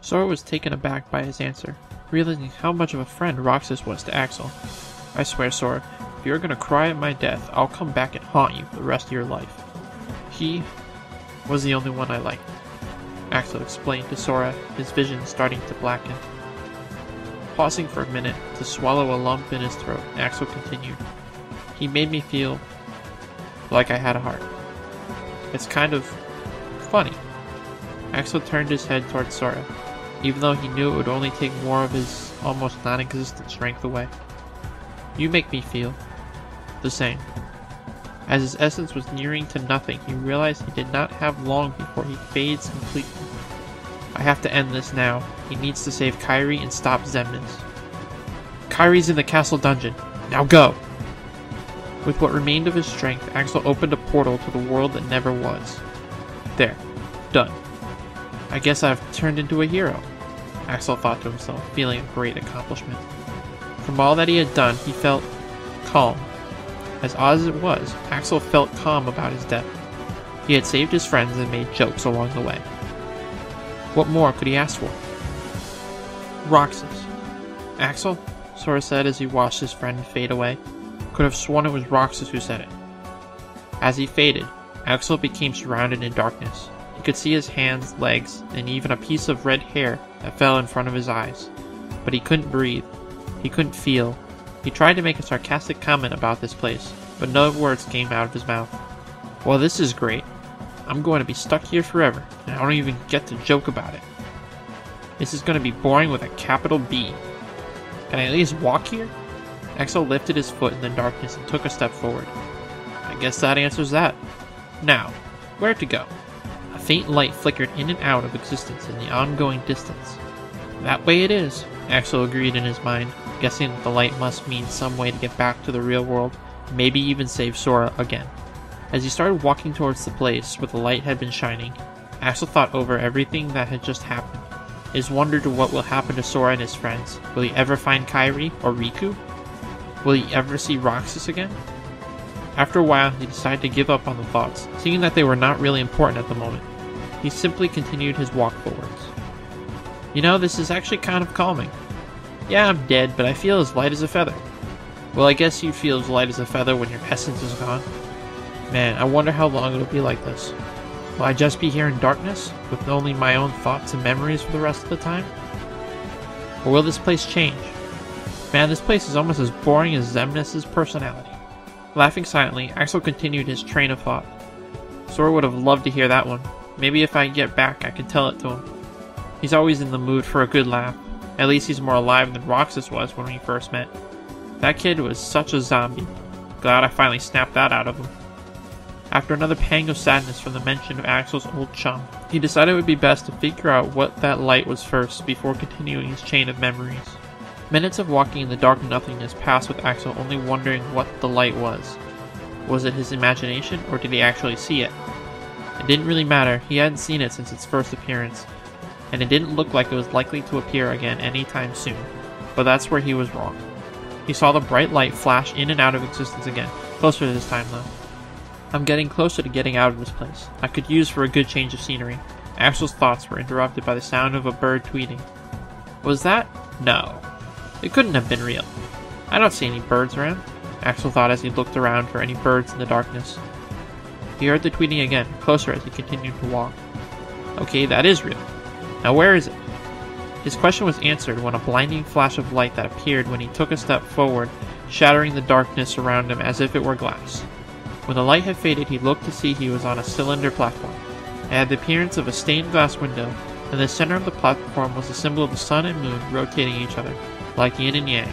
Sora was taken aback by his answer, realizing how much of a friend Roxas was to Axel. I swear, Sora, if you're gonna cry at my death, I'll come back and haunt you for the rest of your life. He was the only one I liked, Axel explained to Sora, his vision starting to blacken. Pausing for a minute to swallow a lump in his throat, Axel continued. He made me feel like I had a heart. It's kind of funny. Axel turned his head towards Sora, even though he knew it would only take more of his almost non-existent strength away. You make me feel the same. As his essence was nearing to nothing, he realized he did not have long before he fades completely. I have to end this now. He needs to save Kairi and stop Xemnas. Kairi's in the castle dungeon. Now go! With what remained of his strength, Axel opened a portal to the world that never was. There. Done. I guess I've turned into a hero, Axel thought to himself, feeling a great accomplishment. From all that he had done, he felt calm. As odd as it was, Axel felt calm about his death. He had saved his friends and made jokes along the way. What more could he ask for? Roxas. Axel? Sora said as he watched his friend fade away. Could have sworn it was Roxas who said it. As he faded, Axel became surrounded in darkness. He could see his hands, legs, and even a piece of red hair that fell in front of his eyes. But he couldn't breathe. He couldn't feel. He tried to make a sarcastic comment about this place, but no words came out of his mouth. Well, this is great. I'm going to be stuck here forever, and I don't even get to joke about it. This is going to be boring with a capital B. Can I at least walk here? Axel lifted his foot in the darkness and took a step forward. I guess that answers that. Now, where to go? A faint light flickered in and out of existence in the ongoing distance. That way it is, Axel agreed in his mind, guessing that the light must mean some way to get back to the real world, maybe even save Sora again. As he started walking towards the place where the light had been shining, Axel thought over everything that had just happened. His wonder to what will happen to Sora and his friends. Will he ever find Kairi or Riku? Will he ever see Roxas again? After a while, he decided to give up on the thoughts, seeing that they were not really important at the moment. He simply continued his walk forwards. You know, this is actually kind of calming. Yeah, I'm dead, but I feel as light as a feather. Well, I guess you feel as light as a feather when your essence is gone. Man, I wonder how long it'll be like this. Will I just be here in darkness, with only my own thoughts and memories for the rest of the time? Or will this place change? Man, this place is almost as boring as Xemnas' personality. Laughing silently, Axel continued his train of thought. Sora would have loved to hear that one. Maybe if I get back, I can tell it to him. He's always in the mood for a good laugh. At least he's more alive than Roxas was when we first met. That kid was such a zombie. Glad I finally snapped that out of him. After another pang of sadness from the mention of Axel's old chum, he decided it would be best to figure out what that light was first before continuing his chain of memories. Minutes of walking in the dark nothingness passed with Axel only wondering what the light was. Was it his imagination, or did he actually see it? It didn't really matter, he hadn't seen it since its first appearance, and it didn't look like it was likely to appear again anytime soon, but that's where he was wrong. He saw the bright light flash in and out of existence again, closer this time though. I'm getting closer to getting out of this place. I could use for a good change of scenery. Axel's thoughts were interrupted by the sound of a bird tweeting. Was that? No. It couldn't have been real. I don't see any birds around, Axel thought as he looked around for any birds in the darkness. He heard the tweeting again, closer as he continued to walk. Okay, that is real. Now where is it? His question was answered when a blinding flash of light that appeared when he took a step forward, shattering the darkness around him as if it were glass. When the light had faded, he looked to see he was on a cylinder platform. It had the appearance of a stained glass window, and the center of the platform was the symbol of the sun and moon rotating each other, like yin and yang.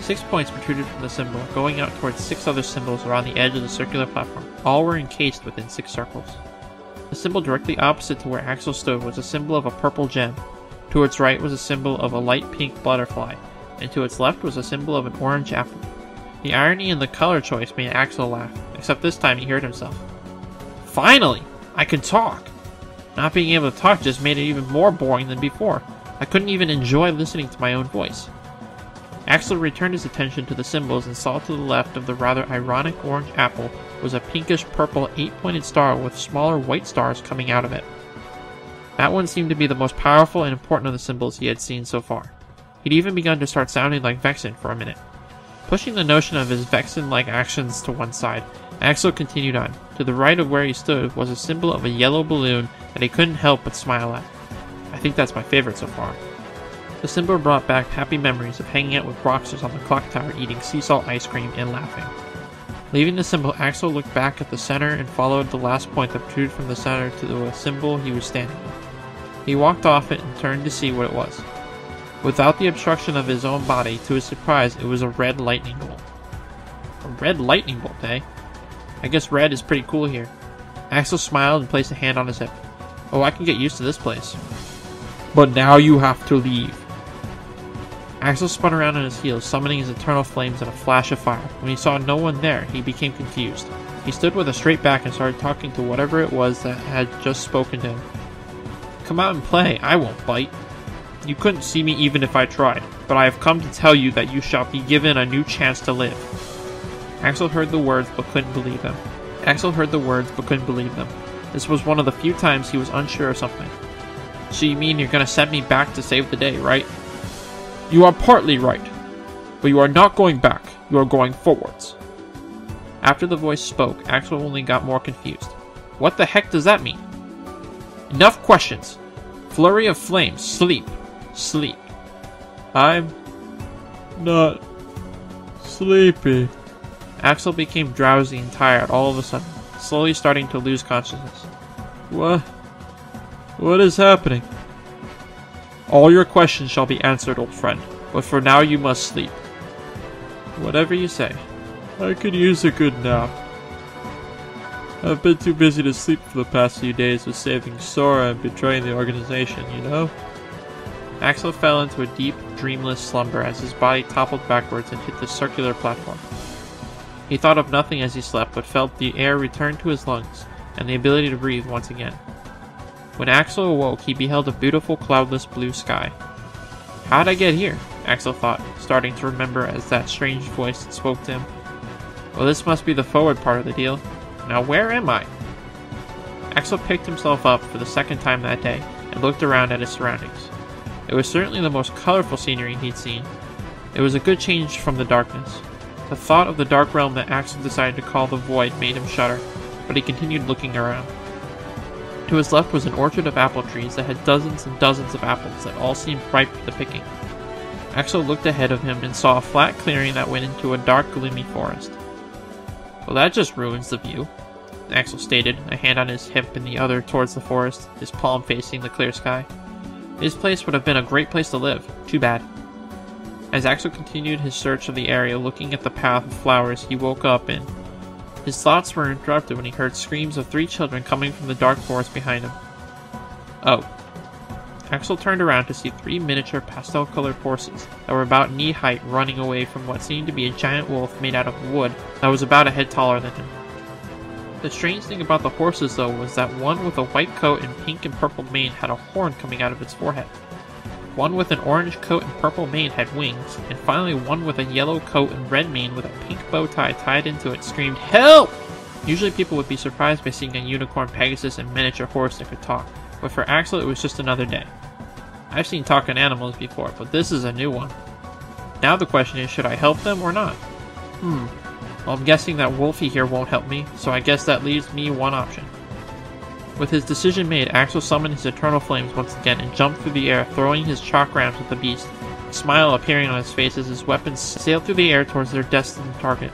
6 points protruded from the symbol, going out towards 6 other symbols around the edge of the circular platform. All were encased within 6 circles. The symbol directly opposite to where Axel stood was a symbol of a purple gem. To its right was a symbol of a light pink butterfly, and to its left was a symbol of an orange apple. The irony in the color choice made Axel laugh, except this time he heard himself. Finally! I can talk! Not being able to talk just made it even more boring than before. I couldn't even enjoy listening to my own voice. Axel returned his attention to the symbols and saw to the left of the rather ironic orange apple was a pinkish-purple 8-pointed star with smaller white stars coming out of it. That one seemed to be the most powerful and important of the symbols he had seen so far. He'd even begun to start sounding like Vexen for a minute. Pushing the notion of his Vexen-like actions to one side, Axel continued on. To the right of where he stood was a symbol of a yellow balloon that he couldn't help but smile at. I think that's my favorite so far. The symbol brought back happy memories of hanging out with Roxas on the clock tower eating sea salt ice cream and laughing. Leaving the symbol, Axel looked back at the center and followed the last point that protruded from the center to the symbol he was standing on. He walked off it and turned to see what it was. Without the obstruction of his own body, to his surprise, it was a red lightning bolt. A red lightning bolt, eh? I guess red is pretty cool here. Axel smiled and placed a hand on his hip. Oh, I can get used to this place. But now you have to leave. Axel spun around on his heels, summoning his eternal flames in a flash of fire. When he saw no one there, he became confused. He stood with a straight back and started talking to whatever it was that had just spoken to him. Come out and play, I won't bite. You couldn't see me even if I tried, but I have come to tell you that you shall be given a new chance to live. Axel heard the words but couldn't believe them. This was one of the few times he was unsure of something. So you mean you're gonna send me back to save the day, right? You are partly right, but you are not going back, you are going forwards. After the voice spoke, Axel only got more confused. What the heck does that mean? Enough questions! Flurry of flames, sleep, sleep. I'm not sleepy. Axel became drowsy and tired all of a sudden, slowly starting to lose consciousness. What is happening? All your questions shall be answered, old friend, but for now you must sleep. Whatever you say. I could use a good nap. I've been too busy to sleep for the past few days with saving Sora and betraying the organization, you know? Axel fell into a deep, dreamless slumber as his body toppled backwards and hit the circular platform. He thought of nothing as he slept, but felt the air return to his lungs, and the ability to breathe once again. When Axel awoke, he beheld a beautiful cloudless blue sky. How'd I get here? Axel thought, starting to remember as that strange voice spoke to him. Well, this must be the forward part of the deal. Now where am I? Axel picked himself up for the second time that day, and looked around at his surroundings. It was certainly the most colorful scenery he'd seen. It was a good change from the darkness. The thought of the dark realm that Axel decided to call the Void made him shudder, but he continued looking around. To his left was an orchard of apple trees that had dozens and dozens of apples that all seemed ripe for the picking. Axel looked ahead of him and saw a flat clearing that went into a dark, gloomy forest. Well, that just ruins the view, Axel stated, a hand on his hip and the other towards the forest, his palm facing the clear sky. This place would have been a great place to live. Too bad. As Axel continued his search of the area, looking at the path of flowers he woke up in, his thoughts were interrupted when he heard screams of 3 children coming from the dark forest behind him. Oh. Axel turned around to see 3 miniature pastel-colored horses that were about knee-height running away from what seemed to be a giant wolf made out of wood that was about a head taller than him. The strange thing about the horses, though, was that one with a white coat and pink and purple mane had a horn coming out of its forehead. One with an orange coat and purple mane had wings, and finally one with a yellow coat and red mane with a pink bow tie tied into it screamed, "Help!" Usually people would be surprised by seeing a unicorn, Pegasus, and miniature horse that could talk, but for Axel it was just another day. I've seen talking animals before, but this is a new one. Now the question is, should I help them or not? Well, I'm guessing that Wolfie here won't help me, so I guess that leaves me one option. With his decision made, Axel summoned his eternal flames once again and jumped through the air, throwing his chakrams at the beast, a smile appearing on his face as his weapons sailed through the air towards their destined target.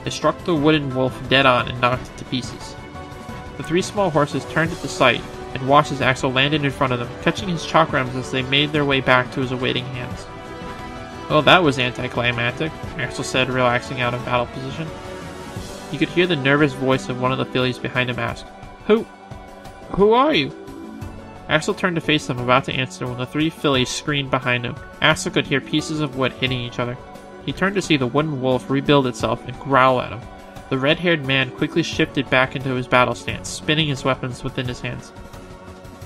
They struck the wooden wolf dead on and knocked it to pieces. The 3 small horses turned at the sight and watched as Axel landed in front of them, catching his chakrams as they made their way back to his awaiting hands. Well, that was anticlimactic, Axel said, relaxing out of battle position. He could hear the nervous voice of one of the fillies behind him ask, Who are you? Axel turned to face them, about to answer, when the 3 fillies screamed behind him. Axel could hear pieces of wood hitting each other. He turned to see the wooden wolf rebuild itself and growl at him. The red-haired man quickly shifted back into his battle stance, spinning his weapons within his hands.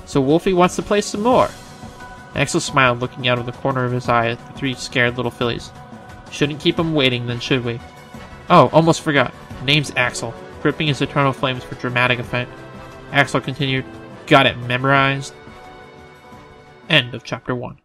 So Wolfie wants to play some more? Axel smiled, looking out of the corner of his eye at the 3 scared little fillies. Shouldn't keep him waiting, then, should we? Oh, almost forgot. Name's Axel, gripping his eternal flames for dramatic effect. Axel continued, Got it memorized? End of Chapter 1.